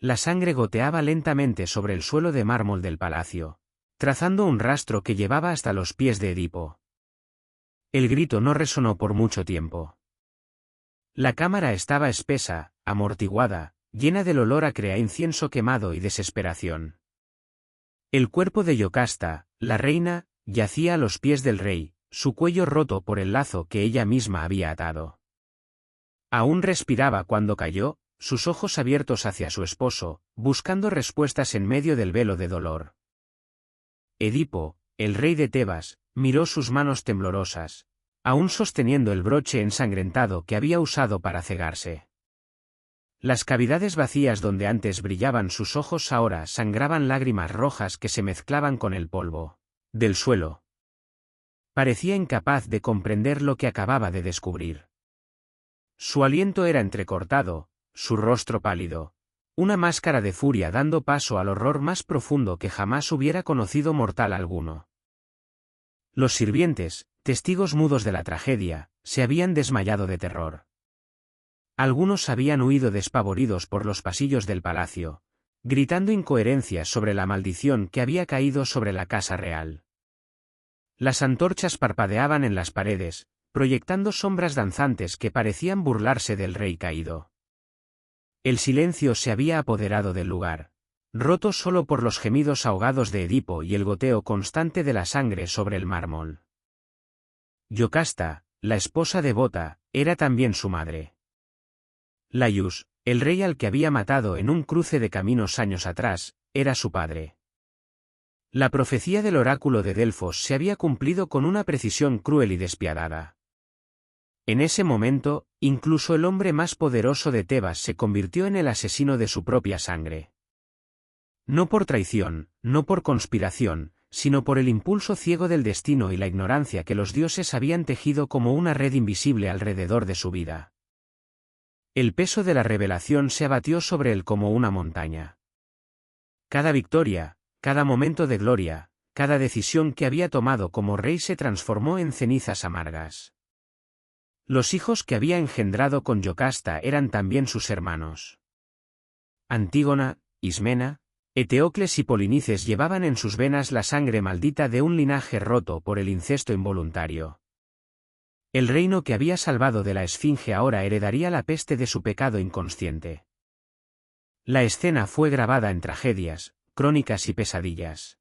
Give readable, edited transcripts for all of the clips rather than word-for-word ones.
La sangre goteaba lentamente sobre el suelo de mármol del palacio, trazando un rastro que llevaba hasta los pies de Edipo. El grito no resonó por mucho tiempo. La cámara estaba espesa, amortiguada, llena del olor a incienso quemado y desesperación. El cuerpo de Yocasta, la reina, yacía a los pies del rey, su cuello roto por el lazo que ella misma había atado. Aún respiraba cuando cayó, sus ojos abiertos hacia su esposo, buscando respuestas en medio del velo de dolor. Edipo, el rey de Tebas, miró sus manos temblorosas, aún sosteniendo el broche ensangrentado que había usado para cegarse. Las cavidades vacías donde antes brillaban sus ojos ahora sangraban lágrimas rojas que se mezclaban con el polvo del suelo. Parecía incapaz de comprender lo que acababa de descubrir. Su aliento era entrecortado, su rostro pálido, una máscara de furia dando paso al horror más profundo que jamás hubiera conocido mortal alguno. Los sirvientes, testigos mudos de la tragedia, se habían desmayado de terror. Algunos habían huido despavoridos por los pasillos del palacio, gritando incoherencias sobre la maldición que había caído sobre la casa real. Las antorchas parpadeaban en las paredes, proyectando sombras danzantes que parecían burlarse del rey caído. El silencio se había apoderado del lugar, roto solo por los gemidos ahogados de Edipo y el goteo constante de la sangre sobre el mármol. Yocasta, la esposa devota, era también su madre. Laius, el rey al que había matado en un cruce de caminos años atrás, era su padre. La profecía del oráculo de Delfos se había cumplido con una precisión cruel y despiadada. En ese momento, incluso el hombre más poderoso de Tebas se convirtió en el asesino de su propia sangre. No por traición, no por conspiración, sino por el impulso ciego del destino y la ignorancia que los dioses habían tejido como una red invisible alrededor de su vida. El peso de la revelación se abatió sobre él como una montaña. Cada victoria, cada momento de gloria, cada decisión que había tomado como rey se transformó en cenizas amargas. Los hijos que había engendrado con Yocasta eran también sus hermanos. Antígona, Ismena, Eteocles y Polinices llevaban en sus venas la sangre maldita de un linaje roto por el incesto involuntario. El reino que había salvado de la Esfinge ahora heredaría la peste de su pecado inconsciente. La escena fue grabada en tragedias, crónicas y pesadillas.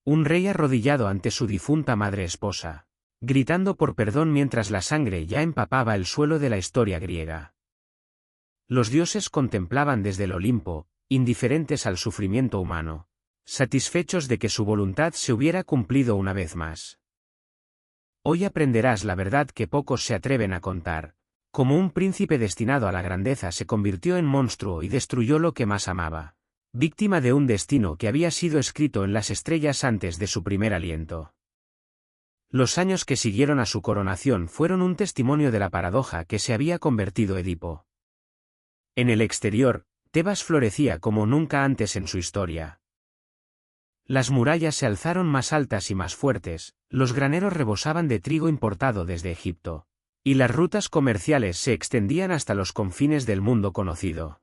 Un rey arrodillado ante su difunta madre esposa, gritando por perdón mientras la sangre ya empapaba el suelo de la historia griega. Los dioses contemplaban desde el Olimpo, indiferentes al sufrimiento humano, satisfechos de que su voluntad se hubiera cumplido una vez más. Hoy aprenderás la verdad que pocos se atreven a contar, como un príncipe destinado a la grandeza se convirtió en monstruo y destruyó lo que más amaba, víctima de un destino que había sido escrito en las estrellas antes de su primer aliento. Los años que siguieron a su coronación fueron un testimonio de la paradoja que se había convertido Edipo. En el exterior, Tebas florecía como nunca antes en su historia. Las murallas se alzaron más altas y más fuertes, los graneros rebosaban de trigo importado desde Egipto, y las rutas comerciales se extendían hasta los confines del mundo conocido.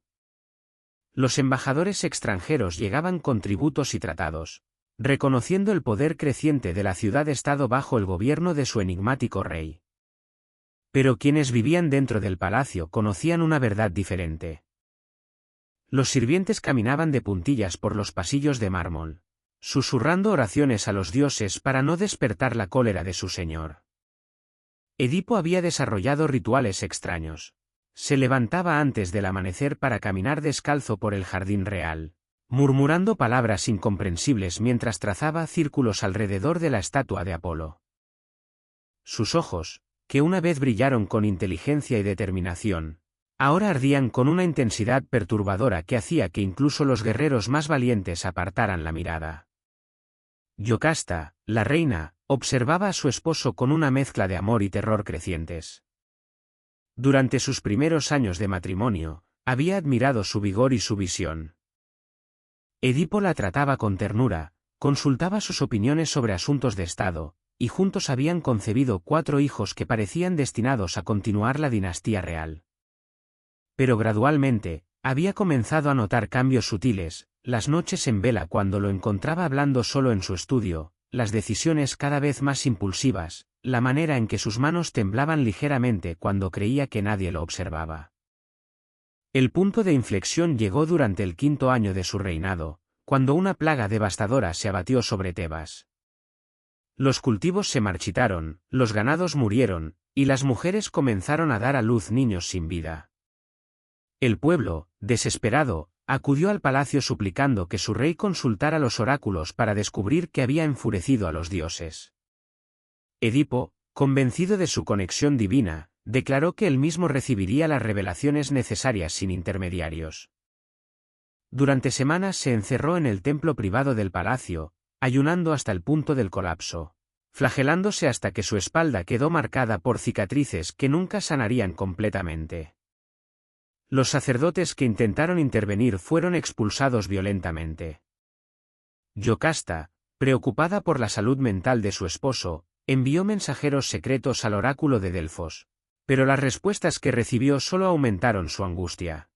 Los embajadores extranjeros llegaban con tributos y tratados, reconociendo el poder creciente de la ciudad-estado bajo el gobierno de su enigmático rey. Pero quienes vivían dentro del palacio conocían una verdad diferente. Los sirvientes caminaban de puntillas por los pasillos de mármol, susurrando oraciones a los dioses para no despertar la cólera de su señor. Edipo había desarrollado rituales extraños. Se levantaba antes del amanecer para caminar descalzo por el jardín real, murmurando palabras incomprensibles mientras trazaba círculos alrededor de la estatua de Apolo. Sus ojos, que una vez brillaron con inteligencia y determinación, ahora ardían con una intensidad perturbadora que hacía que incluso los guerreros más valientes apartaran la mirada. Yocasta, la reina, observaba a su esposo con una mezcla de amor y terror crecientes. Durante sus primeros años de matrimonio, había admirado su vigor y su visión. Edipo la trataba con ternura, consultaba sus opiniones sobre asuntos de Estado, y juntos habían concebido 4 hijos que parecían destinados a continuar la dinastía real. Pero gradualmente, Había comenzado a notar cambios sutiles, las noches en vela cuando lo encontraba hablando solo en su estudio, las decisiones cada vez más impulsivas, la manera en que sus manos temblaban ligeramente cuando creía que nadie lo observaba. El punto de inflexión llegó durante el 5.º año de su reinado, cuando una plaga devastadora se abatió sobre Tebas. Los cultivos se marchitaron, los ganados murieron, y las mujeres comenzaron a dar a luz niños sin vida. El pueblo, desesperado, acudió al palacio suplicando que su rey consultara los oráculos para descubrir que había enfurecido a los dioses. Edipo, convencido de su conexión divina, declaró que él mismo recibiría las revelaciones necesarias sin intermediarios. Durante semanas se encerró en el templo privado del palacio, ayunando hasta el punto del colapso, flagelándose hasta que su espalda quedó marcada por cicatrices que nunca sanarían completamente. Los sacerdotes que intentaron intervenir fueron expulsados violentamente. Yocasta, preocupada por la salud mental de su esposo, envió mensajeros secretos al oráculo de Delfos, pero las respuestas que recibió solo aumentaron su angustia.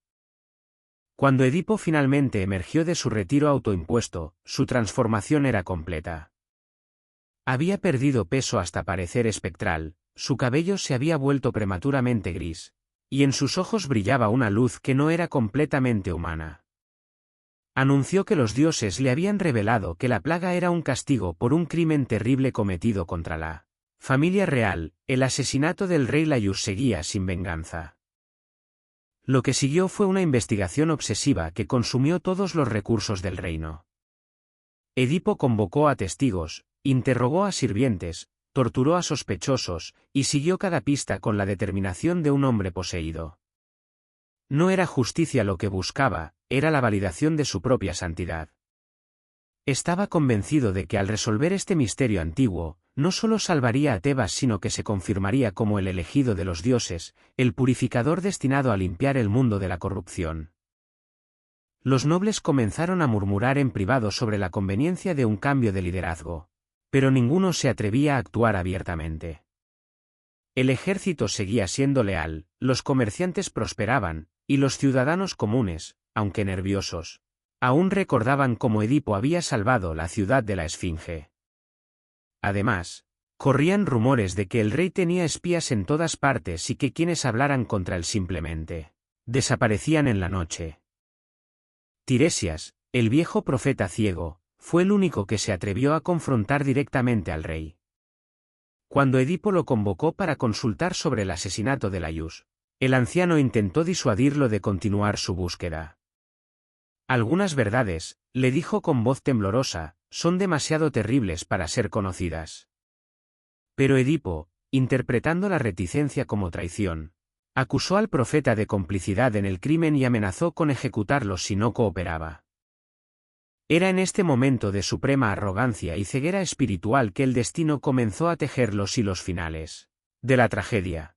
Cuando Edipo finalmente emergió de su retiro autoimpuesto, su transformación era completa. Había perdido peso hasta parecer espectral, su cabello se había vuelto prematuramente gris, y en sus ojos brillaba una luz que no era completamente humana. Anunció que los dioses le habían revelado que la plaga era un castigo por un crimen terrible cometido contra la familia real. El asesinato del rey Laius seguía sin venganza. Lo que siguió fue una investigación obsesiva que consumió todos los recursos del reino. Edipo convocó a testigos, interrogó a sirvientes, torturó a sospechosos, y siguió cada pista con la determinación de un hombre poseído. No era justicia lo que buscaba, era la validación de su propia santidad. Estaba convencido de que al resolver este misterio antiguo, no solo salvaría a Tebas sino que se confirmaría como el elegido de los dioses, el purificador destinado a limpiar el mundo de la corrupción. Los nobles comenzaron a murmurar en privado sobre la conveniencia de un cambio de liderazgo, pero ninguno se atrevía a actuar abiertamente. El ejército seguía siendo leal, los comerciantes prosperaban, y los ciudadanos comunes, aunque nerviosos, aún recordaban cómo Edipo había salvado la ciudad de la Esfinge. Además, corrían rumores de que el rey tenía espías en todas partes y que quienes hablaran contra él simplemente desaparecían en la noche. Tiresias, el viejo profeta ciego, fue el único que se atrevió a confrontar directamente al rey. Cuando Edipo lo convocó para consultar sobre el asesinato de Laius, el anciano intentó disuadirlo de continuar su búsqueda. Algunas verdades, le dijo con voz temblorosa, son demasiado terribles para ser conocidas. Pero Edipo, interpretando la reticencia como traición, acusó al profeta de complicidad en el crimen y amenazó con ejecutarlo si no cooperaba. Era en este momento de suprema arrogancia y ceguera espiritual que el destino comenzó a tejer los hilos finales de la tragedia.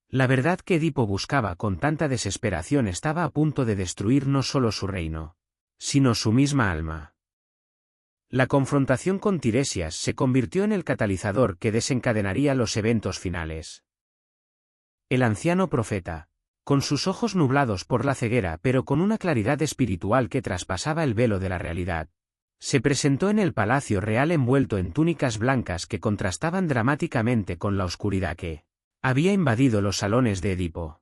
La verdad que Edipo buscaba con tanta desesperación estaba a punto de destruir no solo su reino, sino su misma alma. La confrontación con Tiresias se convirtió en el catalizador que desencadenaría los eventos finales. El anciano profeta, con sus ojos nublados por la ceguera pero con una claridad espiritual que traspasaba el velo de la realidad, se presentó en el palacio real envuelto en túnicas blancas que contrastaban dramáticamente con la oscuridad que había invadido los salones de Edipo.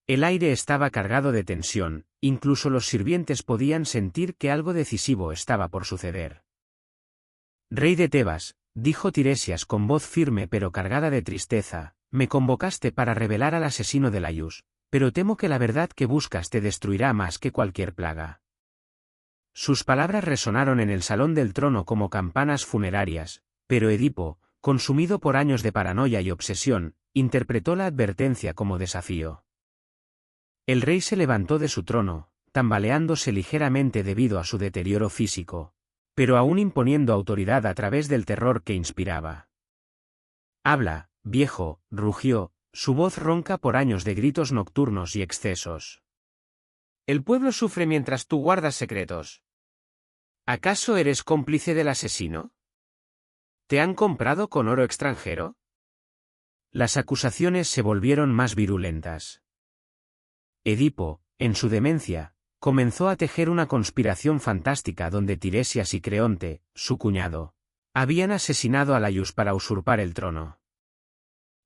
El aire estaba cargado de tensión, incluso los sirvientes podían sentir que algo decisivo estaba por suceder. Rey de Tebas, dijo Tiresias con voz firme pero cargada de tristeza, me convocaste para revelar al asesino de Laius, pero temo que la verdad que buscas te destruirá más que cualquier plaga. Sus palabras resonaron en el salón del trono como campanas funerarias, pero Edipo, consumido por años de paranoia y obsesión, interpretó la advertencia como desafío. El rey se levantó de su trono, tambaleándose ligeramente debido a su deterioro físico, pero aún imponiendo autoridad a través del terror que inspiraba. Habla, viejo, rugió, su voz ronca por años de gritos nocturnos y excesos. El pueblo sufre mientras tú guardas secretos. ¿Acaso eres cómplice del asesino? ¿Te han comprado con oro extranjero? Las acusaciones se volvieron más virulentas. Edipo, En su demencia, comenzó a tejer una conspiración fantástica donde Tiresias y Creonte, su cuñado, habían asesinado a Laius para usurpar el trono.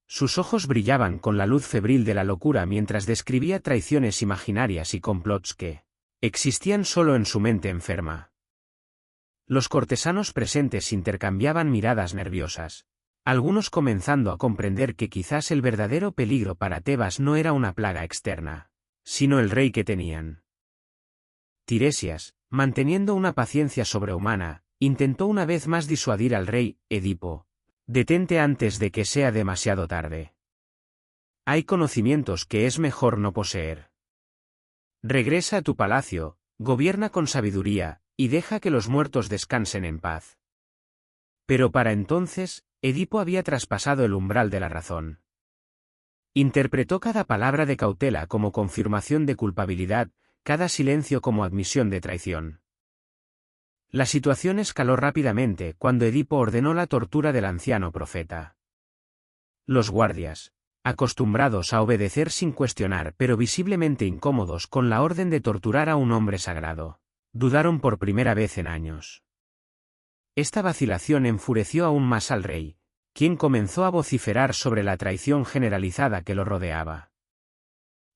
Sus ojos brillaban con la luz febril de la locura mientras describía traiciones imaginarias y complots que existían solo en su mente enferma. Los cortesanos presentes intercambiaban miradas nerviosas, algunos comenzando a comprender que quizás el verdadero peligro para Tebas no era una plaga externa, sino el rey que tenían. Tiresias, manteniendo una paciencia sobrehumana, intentó una vez más disuadir al rey, Edipo. Detente antes de que sea demasiado tarde. Hay conocimientos que es mejor no poseer. Regresa a tu palacio, gobierna con sabiduría, y deja que los muertos descansen en paz. Pero para entonces, Edipo había traspasado el umbral de la razón. Interpretó cada palabra de cautela como confirmación de culpabilidad, cada silencio como admisión de traición. La situación escaló rápidamente cuando Edipo ordenó la tortura del anciano profeta. Los guardias, acostumbrados a obedecer sin cuestionar pero visiblemente incómodos con la orden de torturar a un hombre sagrado, dudaron por primera vez en años. Esta vacilación enfureció aún más al rey, quien comenzó a vociferar sobre la traición generalizada que lo rodeaba.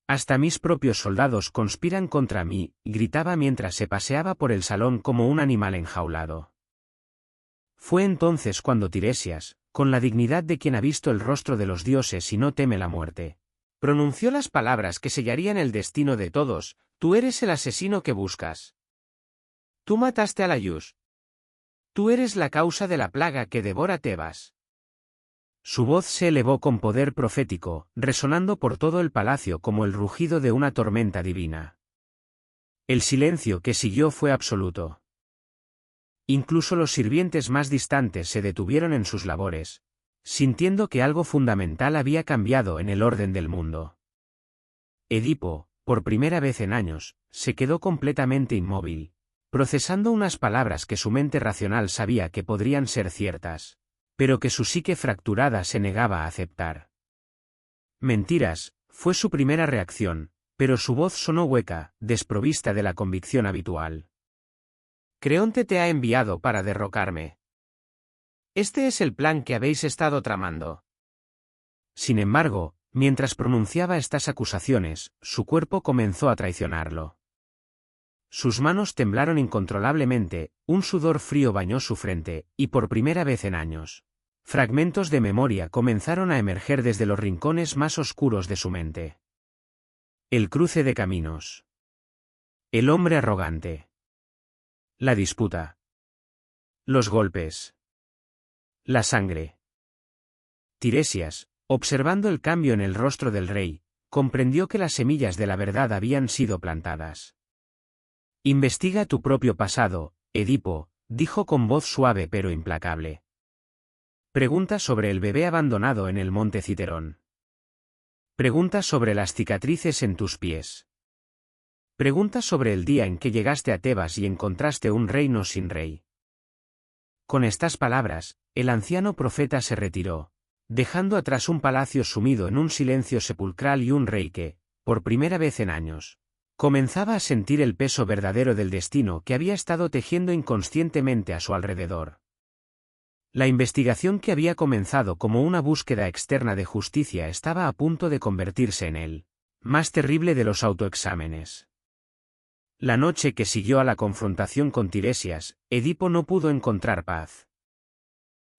Hasta mis propios soldados conspiran contra mí, gritaba mientras se paseaba por el salón como un animal enjaulado. Fue entonces cuando Tiresias, con la dignidad de quien ha visto el rostro de los dioses y no teme la muerte, pronunció las palabras que sellarían el destino de todos: tú eres el asesino que buscas. Tú mataste a Laius. Tú eres la causa de la plaga que devora Tebas. Su voz se elevó con poder profético, resonando por todo el palacio como el rugido de una tormenta divina. El silencio que siguió fue absoluto. Incluso los sirvientes más distantes se detuvieron en sus labores, sintiendo que algo fundamental había cambiado en el orden del mundo. Edipo, por primera vez en años, se quedó completamente inmóvil, procesando unas palabras que su mente racional sabía que podrían ser ciertas, pero que su psique fracturada se negaba a aceptar. Mentiras, fue su primera reacción, pero su voz sonó hueca, desprovista de la convicción habitual. Creonte te ha enviado para derrocarme. Este es el plan que habéis estado tramando. Sin embargo, mientras pronunciaba estas acusaciones, su cuerpo comenzó a traicionarlo. Sus manos temblaron incontrolablemente, un sudor frío bañó su frente, y por primera vez en años, fragmentos de memoria comenzaron a emerger desde los rincones más oscuros de su mente. El cruce de caminos. El hombre arrogante. La disputa. Los golpes. La sangre. Tiresias, observando el cambio en el rostro del rey, comprendió que las semillas de la verdad habían sido plantadas. Investiga tu propio pasado, Edipo, dijo con voz suave pero implacable. Pregunta sobre el bebé abandonado en el monte Citerón. Pregunta sobre las cicatrices en tus pies. Pregunta sobre el día en que llegaste a Tebas y encontraste un reino sin rey. Con estas palabras, el anciano profeta se retiró, dejando atrás un palacio sumido en un silencio sepulcral y un rey que, por primera vez en años, comenzaba a sentir el peso verdadero del destino que había estado tejiendo inconscientemente a su alrededor. La investigación que había comenzado como una búsqueda externa de justicia estaba a punto de convertirse en el más terrible de los autoexámenes. La noche que siguió a la confrontación con Tiresias, Edipo no pudo encontrar paz.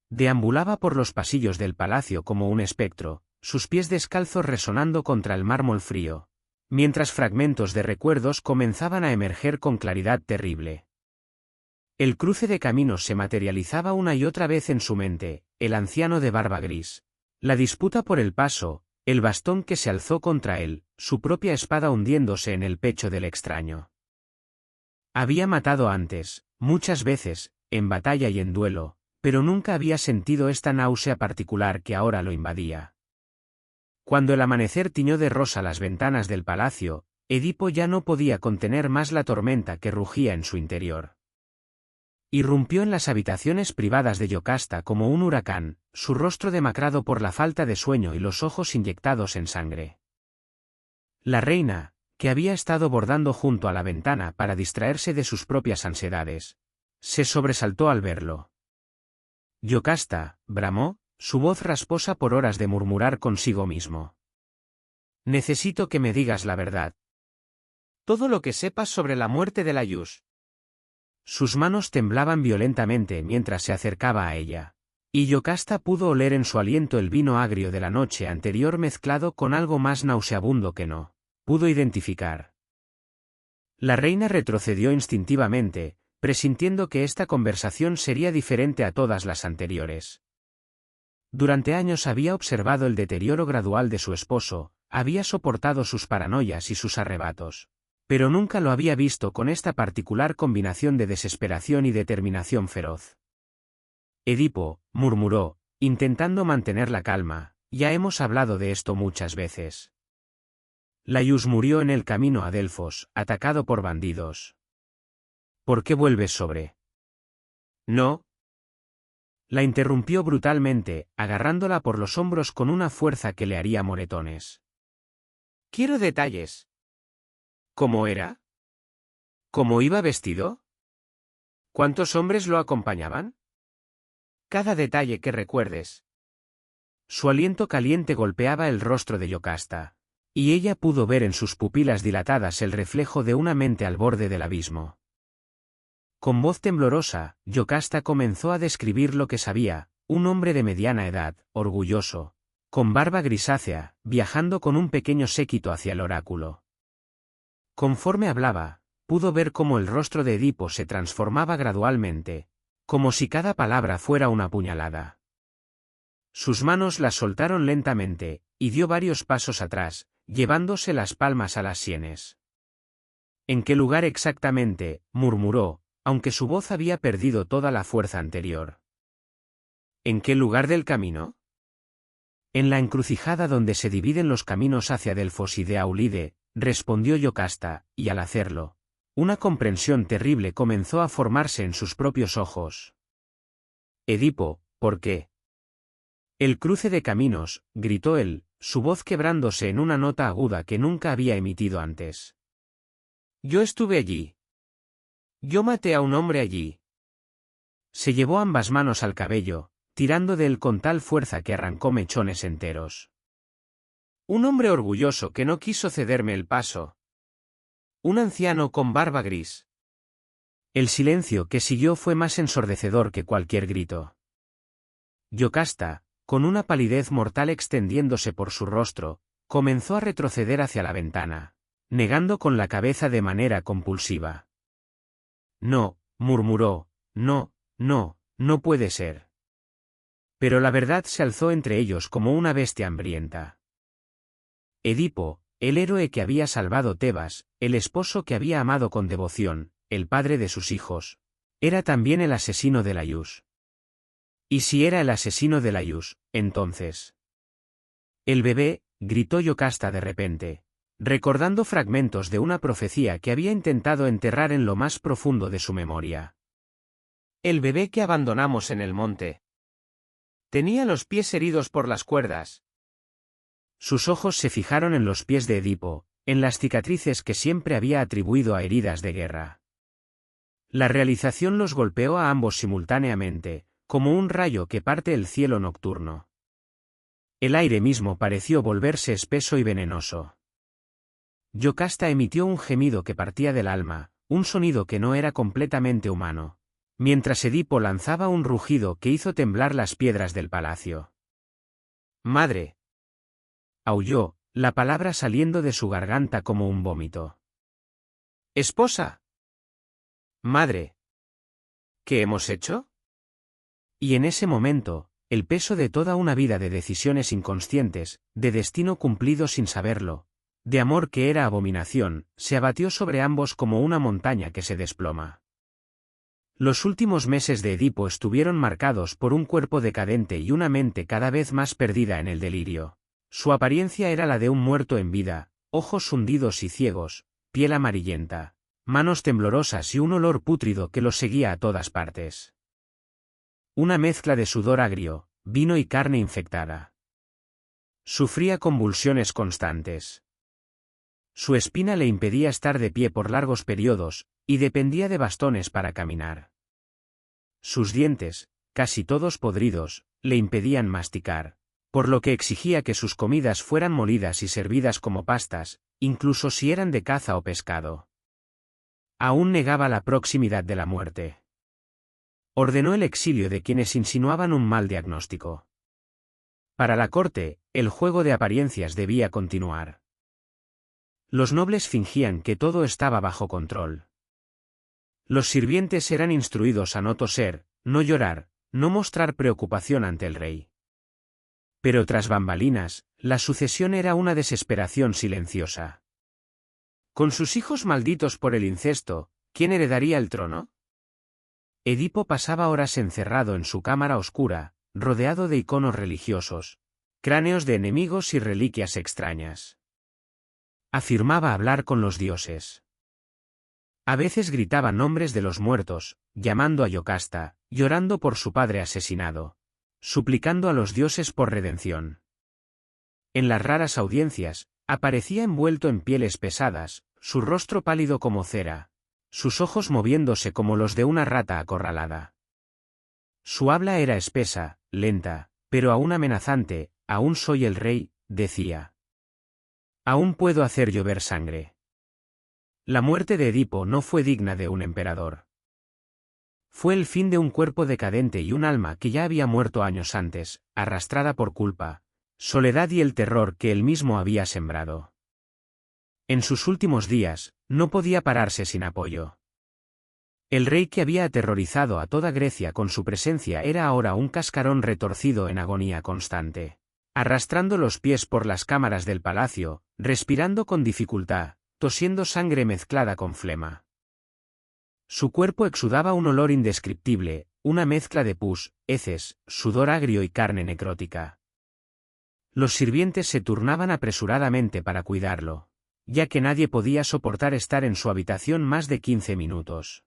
Deambulaba por los pasillos del palacio como un espectro, sus pies descalzos resonando contra el mármol frío, mientras fragmentos de recuerdos comenzaban a emerger con claridad terrible. El cruce de caminos se materializaba una y otra vez en su mente, el anciano de barba gris, la disputa por el paso, el bastón que se alzó contra él, su propia espada hundiéndose en el pecho del extraño. Había matado antes, muchas veces, en batalla y en duelo, pero nunca había sentido esta náusea particular que ahora lo invadía. Cuando el amanecer tiñó de rosa las ventanas del palacio, Edipo ya no podía contener más la tormenta que rugía en su interior. Irrumpió en las habitaciones privadas de Yocasta como un huracán, su rostro demacrado por la falta de sueño y los ojos inyectados en sangre. La reina, que había estado bordando junto a la ventana para distraerse de sus propias ansiedades, se sobresaltó al verlo. Yocasta, bramó, su voz rasposa por horas de murmurar consigo mismo. Necesito que me digas la verdad. Todo lo que sepas sobre la muerte de Layus. Sus manos temblaban violentamente mientras se acercaba a ella. Y Yocasta pudo oler en su aliento el vino agrio de la noche anterior mezclado con algo más nauseabundo que no pudo identificar. La reina retrocedió instintivamente, presintiendo que esta conversación sería diferente a todas las anteriores. Durante años había observado el deterioro gradual de su esposo, había soportado sus paranoias y sus arrebatos, pero nunca lo había visto con esta particular combinación de desesperación y determinación feroz. Edipo, murmuró, intentando mantener la calma, ya hemos hablado de esto muchas veces. Layus murió en el camino a Delfos, atacado por bandidos. ¿Por qué vuelves sobre? No. La interrumpió brutalmente, agarrándola por los hombros con una fuerza que le haría moretones. Quiero detalles. ¿Cómo era? ¿Cómo iba vestido? ¿Cuántos hombres lo acompañaban? Cada detalle que recuerdes. Su aliento caliente golpeaba el rostro de Yocasta, y ella pudo ver en sus pupilas dilatadas el reflejo de una mente al borde del abismo. Con voz temblorosa, Yocasta comenzó a describir lo que sabía, un hombre de mediana edad, orgulloso, con barba grisácea, viajando con un pequeño séquito hacia el oráculo. Conforme hablaba, pudo ver cómo el rostro de Edipo se transformaba gradualmente, como si cada palabra fuera una puñalada. Sus manos las soltaron lentamente, y dio varios pasos atrás, llevándose las palmas a las sienes. ¿En qué lugar exactamente?, murmuró, aunque su voz había perdido toda la fuerza anterior. ¿En qué lugar del camino? En la encrucijada donde se dividen los caminos hacia Delfos y de Aulide, respondió Yocasta, y al hacerlo, una comprensión terrible comenzó a formarse en sus propios ojos. Edipo, ¿por qué? El cruce de caminos, gritó él, su voz quebrándose en una nota aguda que nunca había emitido antes. Yo estuve allí. Yo maté a un hombre allí. Se llevó ambas manos al cabello, tirando de él con tal fuerza que arrancó mechones enteros. Un hombre orgulloso que no quiso cederme el paso. Un anciano con barba gris. El silencio que siguió fue más ensordecedor que cualquier grito. Yocasta, con una palidez mortal extendiéndose por su rostro, comenzó a retroceder hacia la ventana, negando con la cabeza de manera compulsiva. No, murmuró, no, no, no puede ser. Pero la verdad se alzó entre ellos como una bestia hambrienta. Edipo, el héroe que había salvado Tebas, el esposo que había amado con devoción, el padre de sus hijos, era también el asesino de Layus. Y si era el asesino de Layus, entonces. El bebé, gritó Yocasta de repente, recordando fragmentos de una profecía que había intentado enterrar en lo más profundo de su memoria. El bebé que abandonamos en el monte. Tenía los pies heridos por las cuerdas. Sus ojos se fijaron en los pies de Edipo, en las cicatrices que siempre había atribuido a heridas de guerra. La realización los golpeó a ambos simultáneamente, como un rayo que parte el cielo nocturno. El aire mismo pareció volverse espeso y venenoso. Yocasta emitió un gemido que partía del alma, un sonido que no era completamente humano, mientras Edipo lanzaba un rugido que hizo temblar las piedras del palacio. «Madre», aulló, la palabra saliendo de su garganta como un vómito. «Esposa». «Madre». «¿Qué hemos hecho?» Y en ese momento, el peso de toda una vida de decisiones inconscientes, de destino cumplido sin saberlo, de amor que era abominación, se abatió sobre ambos como una montaña que se desploma. Los últimos meses de Edipo estuvieron marcados por un cuerpo decadente y una mente cada vez más perdida en el delirio. Su apariencia era la de un muerto en vida, ojos hundidos y ciegos, piel amarillenta, manos temblorosas y un olor pútrido que los seguía a todas partes. Una mezcla de sudor agrio, vino y carne infectada. Sufría convulsiones constantes. Su espina le impedía estar de pie por largos periodos, y dependía de bastones para caminar. Sus dientes, casi todos podridos, le impedían masticar, por lo que exigía que sus comidas fueran molidas y servidas como pastas, incluso si eran de caza o pescado. Aún negaba la proximidad de la muerte. Ordenó el exilio de quienes insinuaban un mal diagnóstico. Para la corte, el juego de apariencias debía continuar. Los nobles fingían que todo estaba bajo control. Los sirvientes eran instruidos a no toser, no llorar, no mostrar preocupación ante el rey. Pero tras bambalinas, la sucesión era una desesperación silenciosa. Con sus hijos malditos por el incesto, ¿quién heredaría el trono? Edipo pasaba horas encerrado en su cámara oscura, rodeado de iconos religiosos, cráneos de enemigos y reliquias extrañas. Afirmaba hablar con los dioses. A veces gritaba nombres de los muertos, llamando a Yocasta, llorando por su padre asesinado, suplicando a los dioses por redención. En las raras audiencias, aparecía envuelto en pieles pesadas, su rostro pálido como cera, sus ojos moviéndose como los de una rata acorralada. Su habla era espesa, lenta, pero aún amenazante. Aún soy el rey, decía. Aún puedo hacer llover sangre. La muerte de Edipo no fue digna de un emperador. Fue el fin de un cuerpo decadente y un alma que ya había muerto años antes, arrastrada por culpa, soledad y el terror que él mismo había sembrado. En sus últimos días, no podía pararse sin apoyo. El rey que había aterrorizado a toda Grecia con su presencia era ahora un cascarón retorcido en agonía constante, arrastrando los pies por las cámaras del palacio, respirando con dificultad, tosiendo sangre mezclada con flema. Su cuerpo exudaba un olor indescriptible, una mezcla de pus, heces, sudor agrio y carne necrótica. Los sirvientes se turnaban apresuradamente para cuidarlo, ya que nadie podía soportar estar en su habitación más de 15 minutos.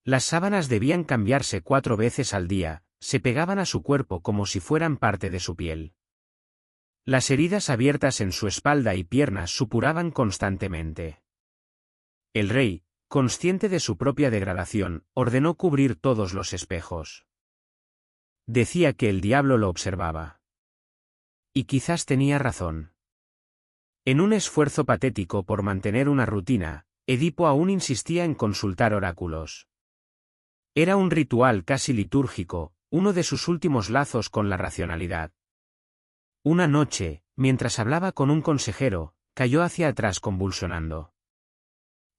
Las sábanas debían cambiarse 4 veces al día, se pegaban a su cuerpo como si fueran parte de su piel. Las heridas abiertas en su espalda y piernas supuraban constantemente. El rey, consciente de su propia degradación, ordenó cubrir todos los espejos. Decía que el diablo lo observaba. Y quizás tenía razón. En un esfuerzo patético por mantener una rutina, Edipo aún insistía en consultar oráculos. Era un ritual casi litúrgico, uno de sus últimos lazos con la racionalidad. Una noche, mientras hablaba con un consejero, cayó hacia atrás convulsionando.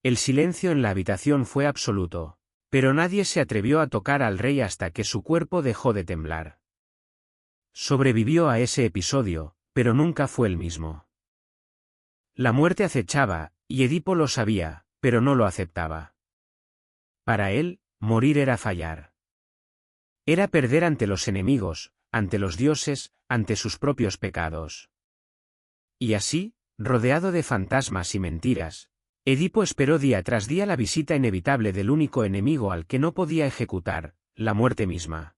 El silencio en la habitación fue absoluto, pero nadie se atrevió a tocar al rey hasta que su cuerpo dejó de temblar. Sobrevivió a ese episodio, pero nunca fue el mismo. La muerte acechaba, y Edipo lo sabía, pero no lo aceptaba. Para él, morir era fallar. Era perder ante los enemigos, ante los dioses, ante sus propios pecados. Y así, rodeado de fantasmas y mentiras, Edipo esperó día tras día la visita inevitable del único enemigo al que no podía ejecutar, la muerte misma.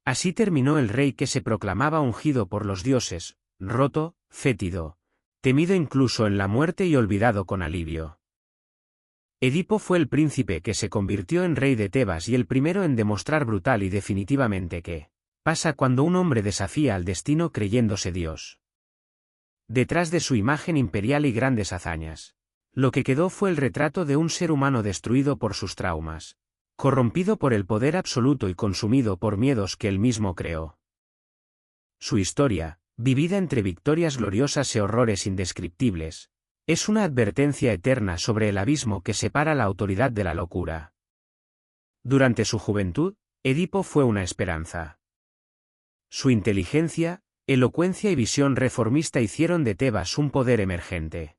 Así terminó el rey que se proclamaba ungido por los dioses, roto, fétido, temido incluso en la muerte y olvidado con alivio. Edipo fue el príncipe que se convirtió en rey de Tebas y el primero en demostrar brutal y definitivamente qué pasa cuando un hombre desafía al destino creyéndose Dios. Detrás de su imagen imperial y grandes hazañas, lo que quedó fue el retrato de un ser humano destruido por sus traumas, corrompido por el poder absoluto y consumido por miedos que él mismo creó. Su historia, vivida entre victorias gloriosas y horrores indescriptibles, es una advertencia eterna sobre el abismo que separa la autoridad de la locura. Durante su juventud, Edipo fue una esperanza. Su inteligencia, elocuencia y visión reformista hicieron de Tebas un poder emergente.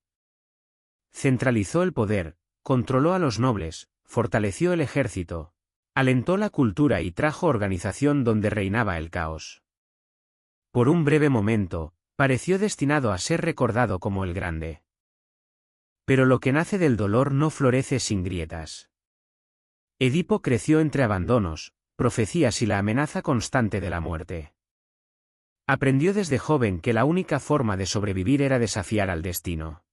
Centralizó el poder, controló a los nobles, fortaleció el ejército, alentó la cultura y trajo organización donde reinaba el caos. Por un breve momento, pareció destinado a ser recordado como el grande. Pero lo que nace del dolor no florece sin grietas. Edipo creció entre abandonos, profecías y la amenaza constante de la muerte. Aprendió desde joven que la única forma de sobrevivir era desafiar al destino.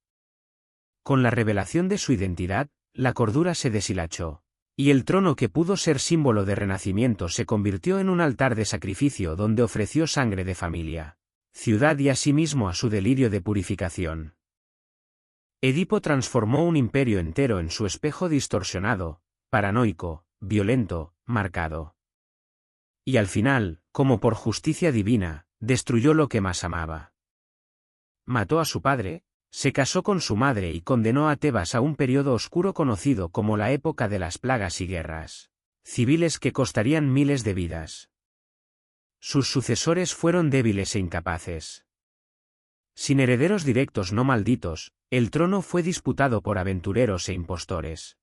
Con la revelación de su identidad, la cordura se deshilachó. Y el trono que pudo ser símbolo de renacimiento se convirtió en un altar de sacrificio donde ofreció sangre de familia, ciudad y asimismo a su delirio de purificación. Edipo transformó un imperio entero en su espejo distorsionado, paranoico, violento, marcado. Y al final, como por justicia divina, destruyó lo que más amaba. Mató a su padre, se casó con su madre y condenó a Tebas a un periodo oscuro conocido como la época de las plagas y guerras civiles que costarían miles de vidas. Sus sucesores fueron débiles e incapaces. Sin herederos directos no malditos, el trono fue disputado por aventureros e impostores.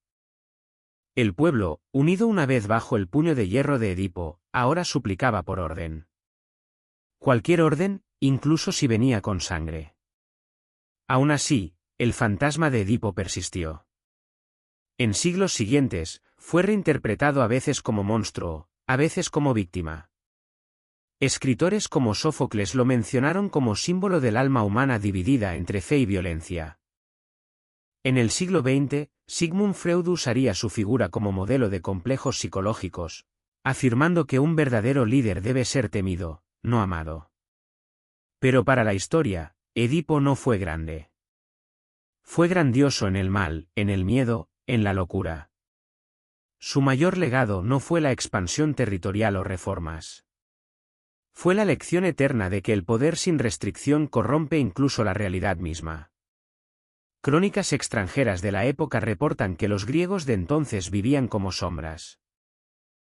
El pueblo, unido una vez bajo el puño de hierro de Edipo, ahora suplicaba por orden. Cualquier orden, incluso si venía con sangre. Aún así, el fantasma de Edipo persistió. En siglos siguientes, fue reinterpretado a veces como monstruo, a veces como víctima. Escritores como Sófocles lo mencionaron como símbolo del alma humana dividida entre fe y violencia. En el siglo XX, Sigmund Freud usaría su figura como modelo de complejos psicológicos, afirmando que un verdadero líder debe ser temido, no amado. Pero para la historia, Edipo no fue grande. Fue grandioso en el mal, en el miedo, en la locura. Su mayor legado no fue la expansión territorial o reformas. Fue la lección eterna de que el poder sin restricción corrompe incluso la realidad misma. Crónicas extranjeras de la época reportan que los griegos de entonces vivían como sombras.